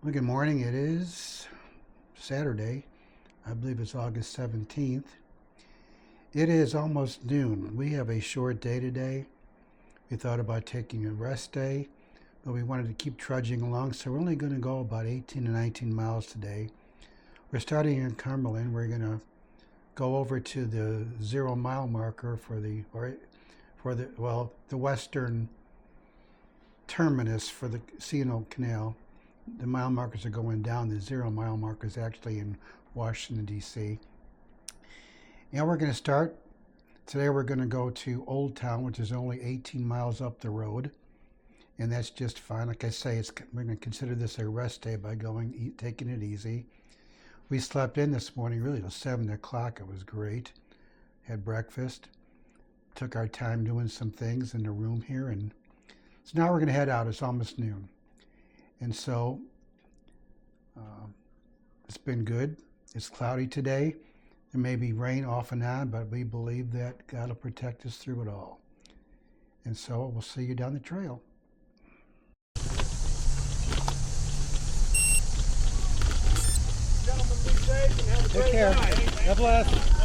Well, good morning. It is Saturday. I believe it's August 17th. It is almost noon. We have a short day today. We thought about taking a rest day, but we wanted to keep trudging along, so we're only going to go about 18 to 19 miles today. We're starting in Cumberland. We're going to go over to the 0 mile marker for the western terminus for the C&O Canal. The mile markers are going down. The 0 mile marker is actually in Washington, D.C. And we're going to start. Today we're going to go to Oldtown, which is only 18 miles up the road. And that's just fine. Like I say, we're going to consider this a rest day by taking it easy. We slept in this morning, really till 7 o'clock. It was great. Had breakfast. Took our time doing some things in the room here. And so now we're going to head out. It's almost noon. And so it's been good. It's cloudy today. There may be rain off and on, but we believe that God will protect us through it all. And so we'll see you down the trail. Gentlemen, be safe and have a Take great care. night. God bless.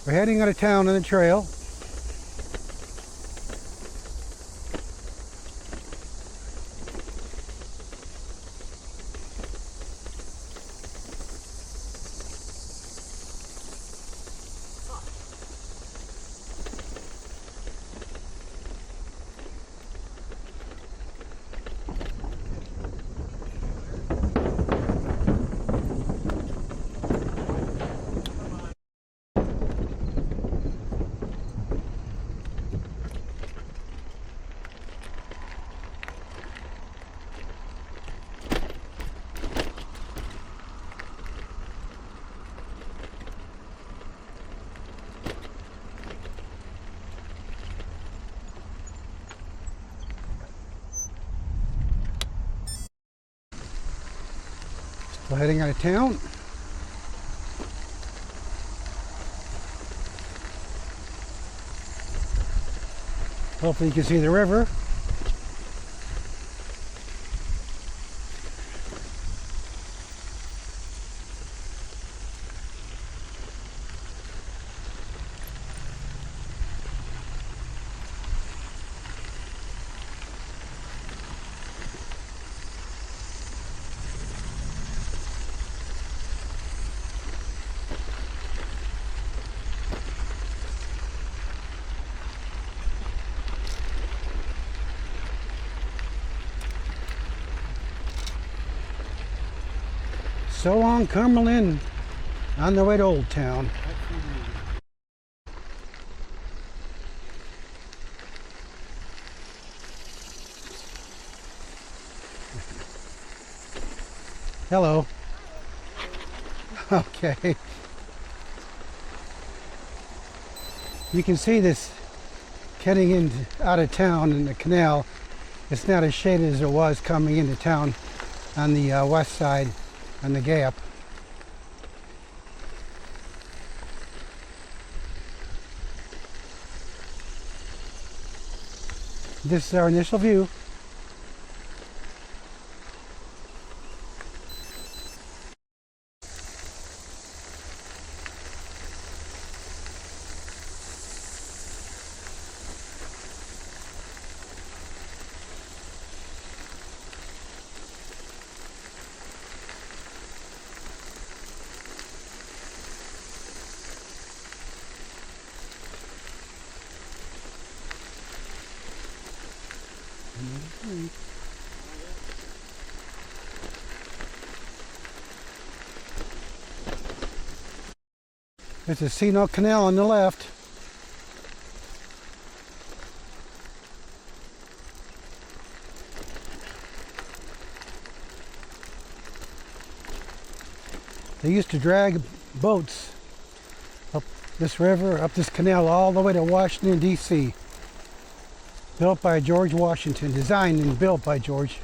We're heading out of town on the trail. Still heading out of town. Hopefully you can see the river. So on Cumberland, on the way to Oldtown. Hello. Okay. You can see this heading out of town in the canal. It's not as shaded as it was coming into town on the west side on the gap. This is our initial view. There's a C&O Canal on the left. They used to drag boats up this river, up this canal, all the way to Washington, D.C. Built by George Washington, designed and built by George.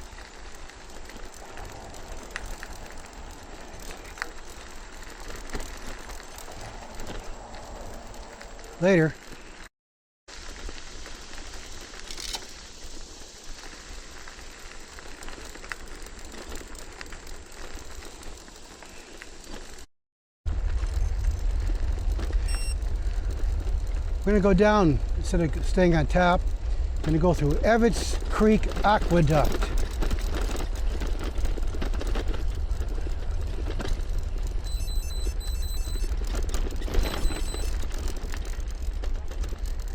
Later. We're going to go down, instead of staying on top, we're going to go through Evetts Creek Aqueduct.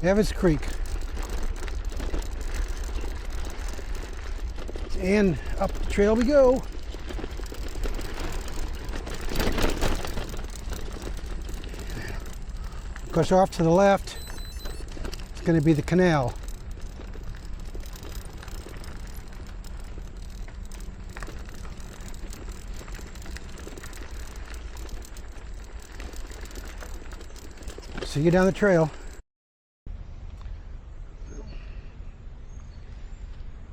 Evetts Creek. And up the trail we go. Of course, off to the left, it's going to be the canal. See you down the trail.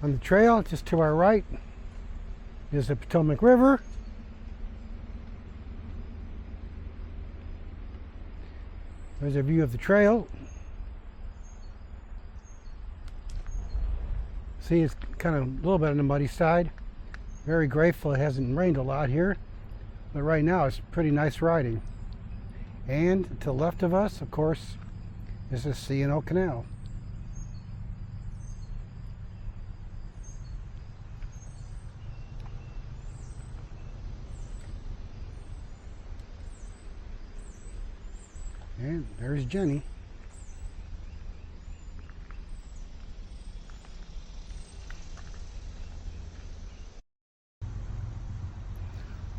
On the trail, just to our right, is the Potomac River. There's a view of the trail. See, it's kind of a little bit on the muddy side. Very grateful it hasn't rained a lot here, but right now it's pretty nice riding. And to the left of us, of course, is the C&O Canal. And there's Jenny.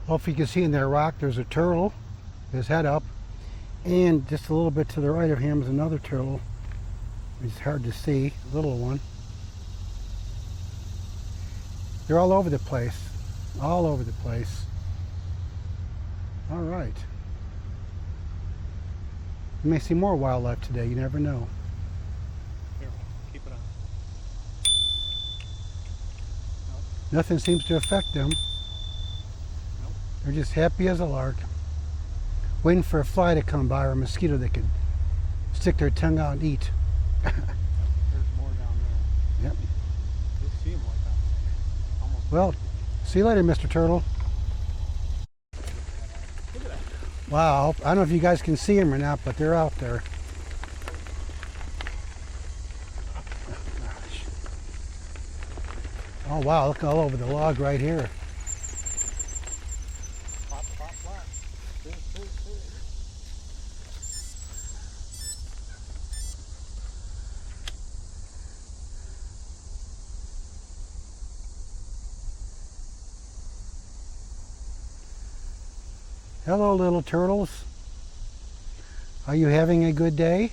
Hope you can see in that rock there's a turtle, his head up, and just a little bit to the right of him is another turtle. It's hard to see, a little one. They're all over the place, all over the place. All right. You may see more wildlife today, you never know. Here, keep it on. Nope. Nothing seems to affect them. Nope. They're just happy as a lark. Waiting for a fly to come by or a mosquito that could stick their tongue out and eat. There's more down there. Yep. You'll see them like that. Almost. Well, see you later, Mr. Turtle. Look at that. Wow, I don't know if you guys can see them or not, but they're out there. Oh wow, look all over the log right here. Pop, pop, pop. See. Hello, little turtles. Are you having a good day?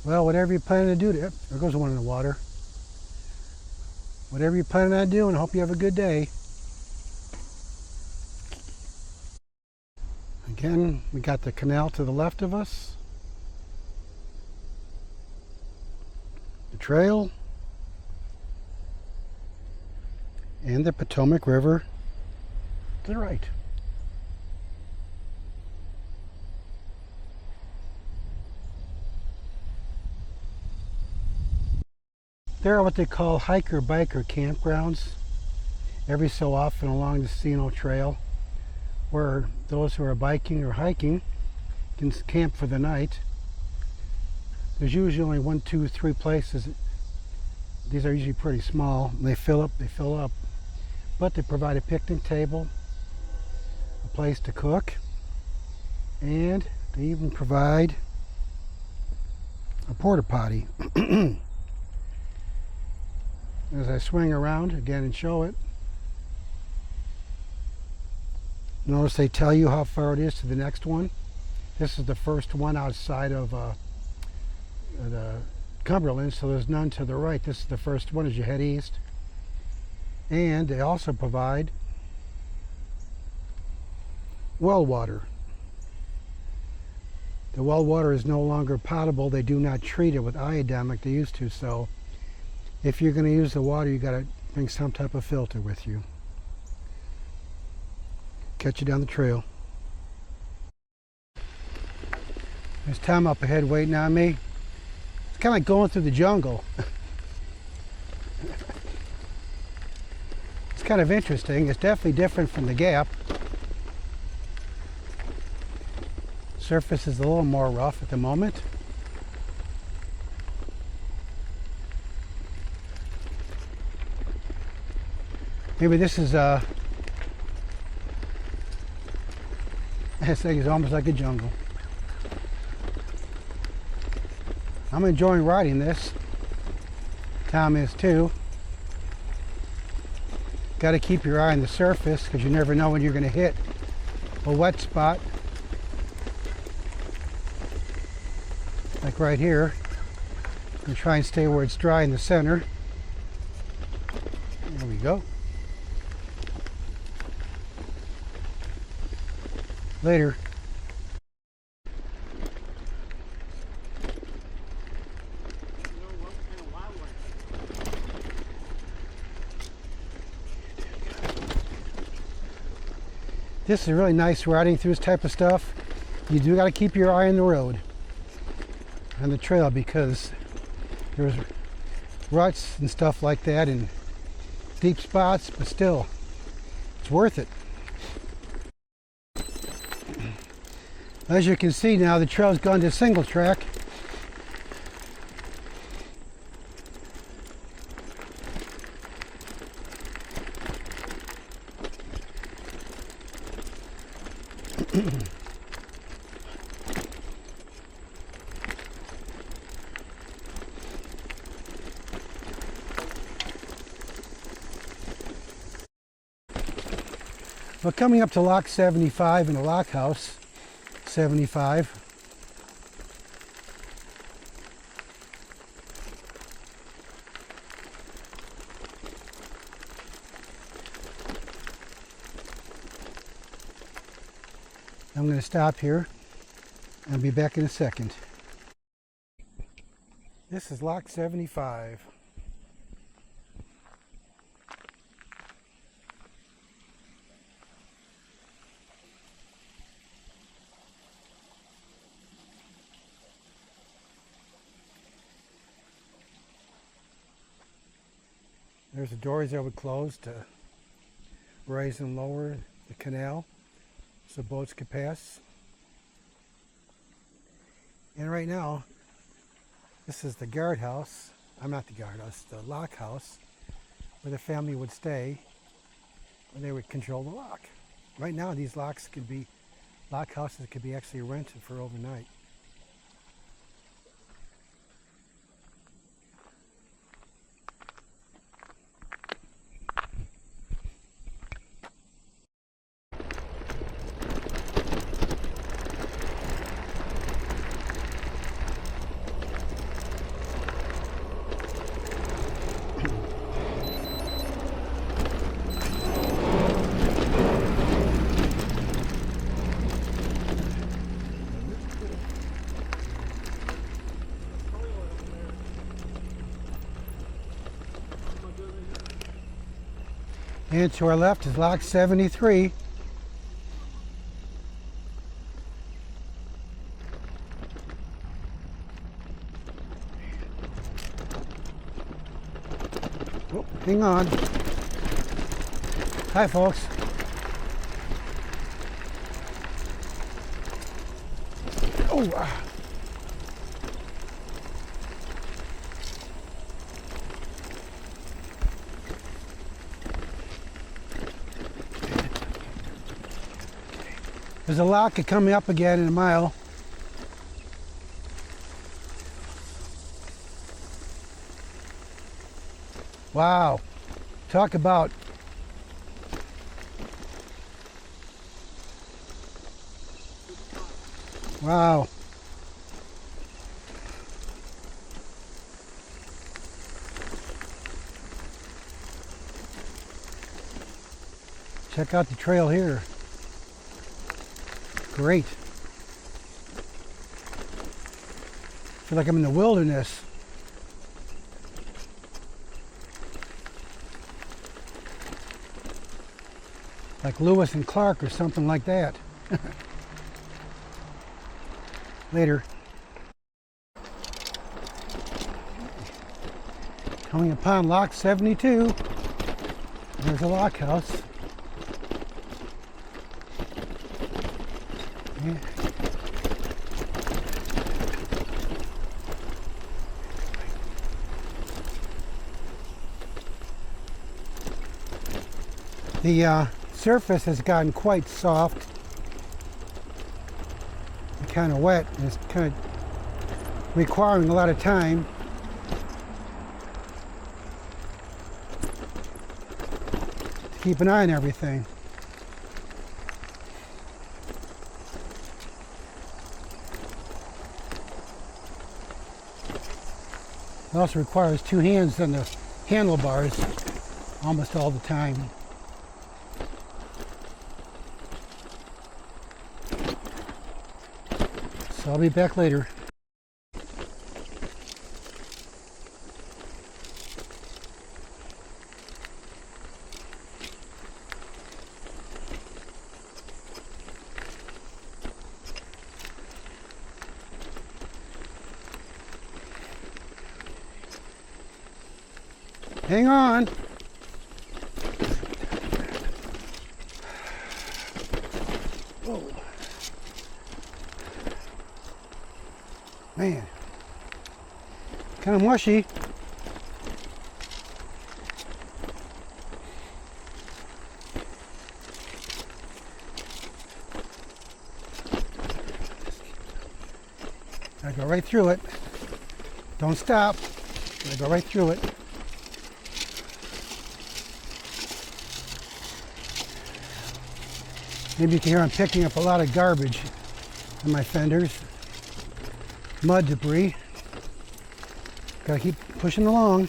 Well, whatever you plan to do, there goes one in the water. Whatever you plan on doing, I hope you have a good day. Again, we got the canal to the left of us. The trail. And the Potomac River to the right. There are what they call hiker-biker campgrounds every so often along the C&O Trail, where those who are biking or hiking can camp for the night. There's usually only 1, 2, 3 places. These are usually pretty small. They fill up. But they provide a picnic table, a place to cook, and they even provide a porta potty. As I swing around again and show it, Notice they tell you how far it is to the next one. This is the first one outside of the Cumberland, so there's none to the right. This is the first one as you head east. And they also provide well water. The well water is no longer potable. They do not treat it with iodine like they used to, so if you're going to use the water, you got to bring some type of filter with you. Catch you down the trail. There's Tom up ahead waiting on me. It's kind of like going through the jungle. It's kind of interesting. It's definitely different from the Gap. Surface is a little more rough at the moment. Maybe this is this thing is almost like a jungle. I'm enjoying riding this. Tom is too. Got to keep your eye on the surface because you never know when you're going to hit a wet spot. Like right here. And try and stay where it's dry in the center. There we go. Later. This is really nice riding through this type of stuff. You do got to keep your eye on the road, on the trail, because there's ruts and stuff like that and deep spots, but still, it's worth it. As you can see now, the trail's gone to single track. But coming up to lock 75 in the lock house, 75. I'm going to stop here and I'll be back in a second. This is lock 75. There's the doors that would close to raise and lower the canal so boats could pass. And right now, this is the guardhouse. I'm not the guardhouse, the lock house, where the family would stay, where they would control the lock. Right now, these lock houses could be actually rented for overnight. And to our left is lock 73. Oh, hang on. Hi, folks. Oh, there's a lock coming up again in a mile. Wow. Talk about Wow. Check out the trail here. Great. Feel like I'm in the wilderness. Like Lewis and Clark or something like that. Later. Coming upon Lock 72. There's a lock house. Yeah. The surface has gotten quite soft and kind of wet, and it's kind of requiring a lot of time. To keep an eye on everything. It also requires two hands on the handlebars almost all the time. So I'll be back later. Hang on. Whoa. Man, kind of mushy. I go right through it. Don't stop. I go right through it. Maybe you can hear I'm picking up a lot of garbage in my fenders. Mud debris. Gotta keep pushing along.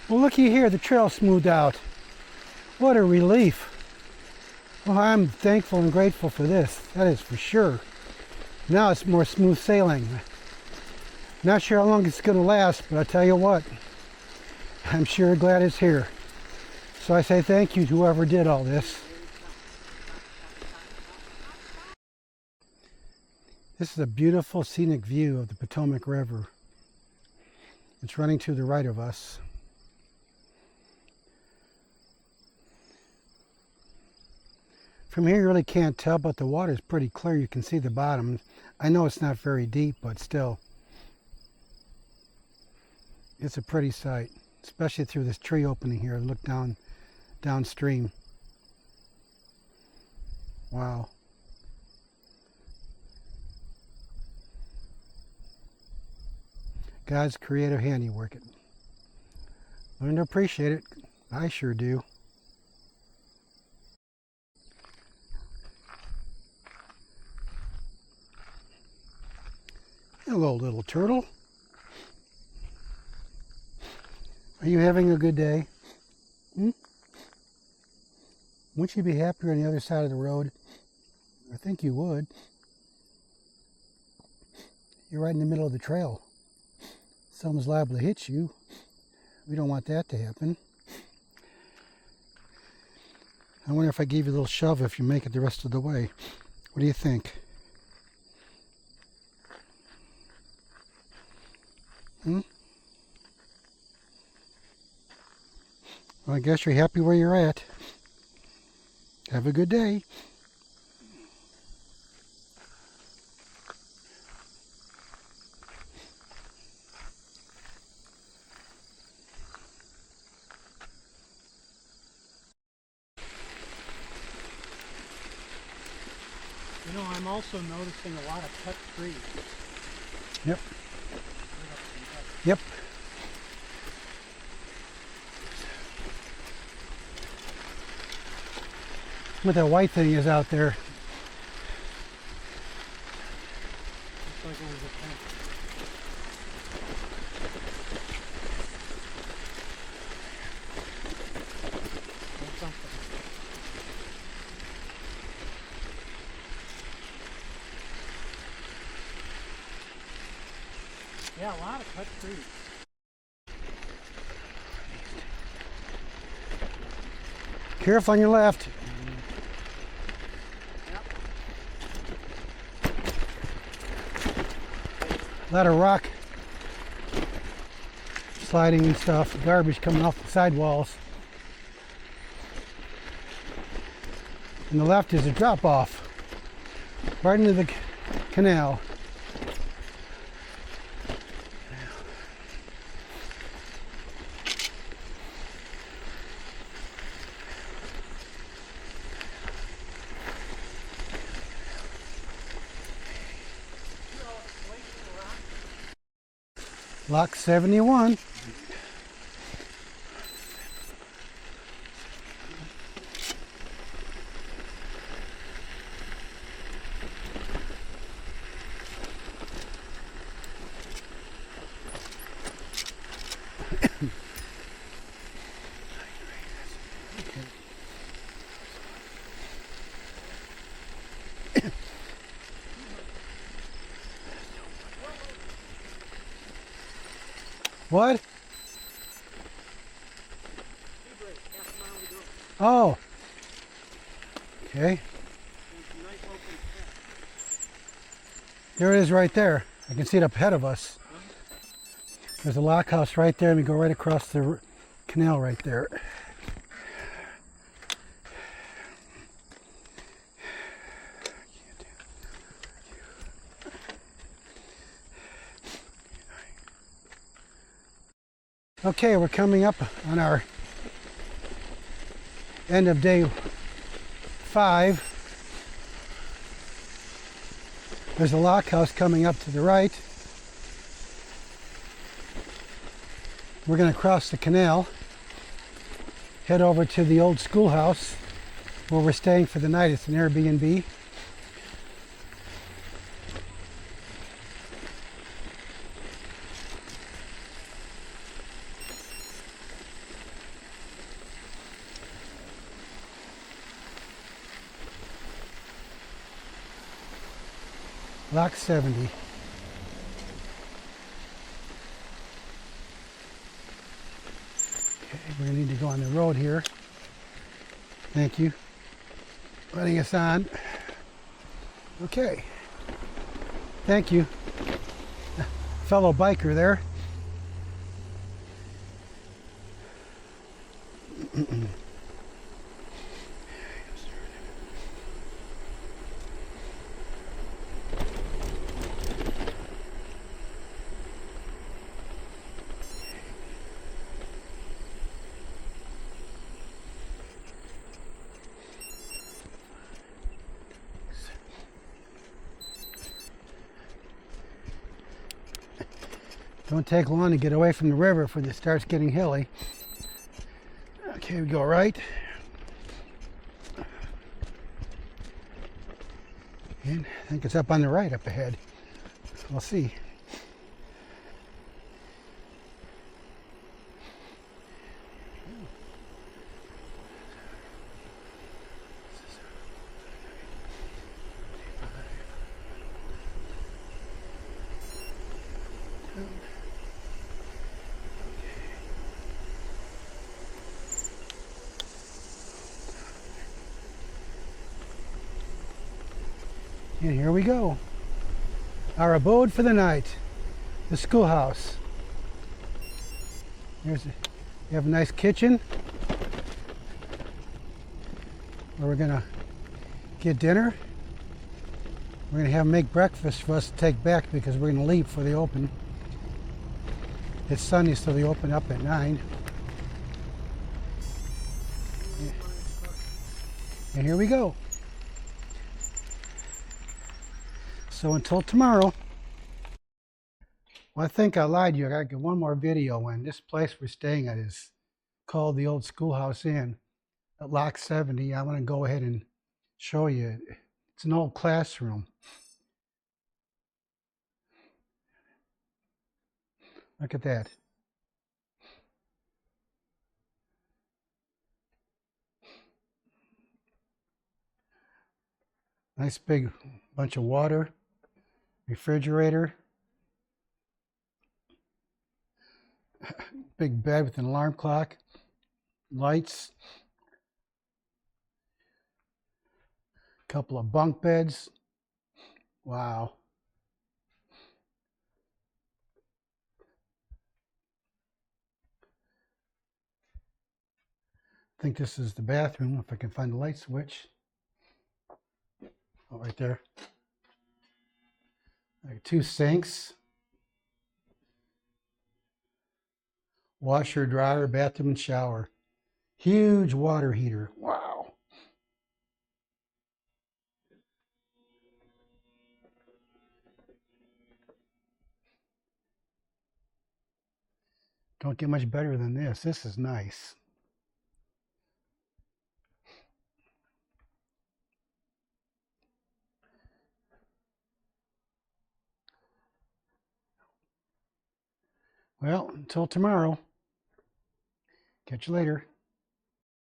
Well, looky here, the trail smoothed out. What a relief. Well, I'm thankful and grateful for this, that is for sure. Now it's more smooth sailing. Not sure how long it's going to last, but I tell you what, I'm sure glad it's here. So I say thank you to whoever did all this. This is a beautiful scenic view of the Potomac River. It's running to the right of us. From here you really can't tell, but the water is pretty clear. You can see the bottom. I know it's not very deep, but still. It's a pretty sight, especially through this tree opening here. Look downstream. Wow. God's creative handiwork. Learn to appreciate it. I sure do. Hello, little turtle. Are you having a good day? Wouldn't you be happier on the other side of the road? I think you would. You're right in the middle of the trail. Someone's liable to hit you. We don't want that to happen. I wonder if I gave you a little shove if you make it the rest of the way. What do you think? Well, I guess you're happy where you're at. Have a good day. I'm also noticing a lot of cut trees. Yep. Yep. What that white thing is out there. Looks like it was a tent. Or something. Yeah, a lot of cut trees. Careful on your left. A lot of rock sliding and stuff, garbage coming off the sidewalls. And the left is a drop off right into the canal. Lock 71. What? Oh. Okay. There it is right there. I can see it up ahead of us. There's a lock house right there, and we go right across the canal right there. Okay, we're coming up on our end of day 5. There's a lock house coming up to the right. We're going to cross the canal, head over to the old schoolhouse where we're staying for the night. It's an Airbnb. Lock 70. Okay, we're gonna need to go on the road here. Thank you. Letting us on. Okay. Thank you. Fellow biker there. Don't take long to get away from the river before it starts getting hilly. Okay, we go right. And I think it's up on the right up ahead. We'll see. And here we go. Our abode for the night, the schoolhouse. We have a nice kitchen where we're gonna get dinner. We're gonna make breakfast for us to take back because we're gonna leave before they open. It's Sunday, so they open up at 9. And here we go. So until tomorrow. Well, I think I lied to you. I gotta get one more video in. This place we're staying at is called the Old Schoolhouse Inn at Lock 70. I want to go ahead and show you. It's an old classroom. Look at that. Nice big bunch of water, refrigerator, big bed with an alarm clock, lights, couple of bunk beds. Wow. I think this is the bathroom, if I can find the light switch. Oh, right there. Like 2 sinks, washer, dryer, bathroom, and shower. Huge water heater. Wow. Don't get much better than this. This is nice. Well, until tomorrow. Catch you later.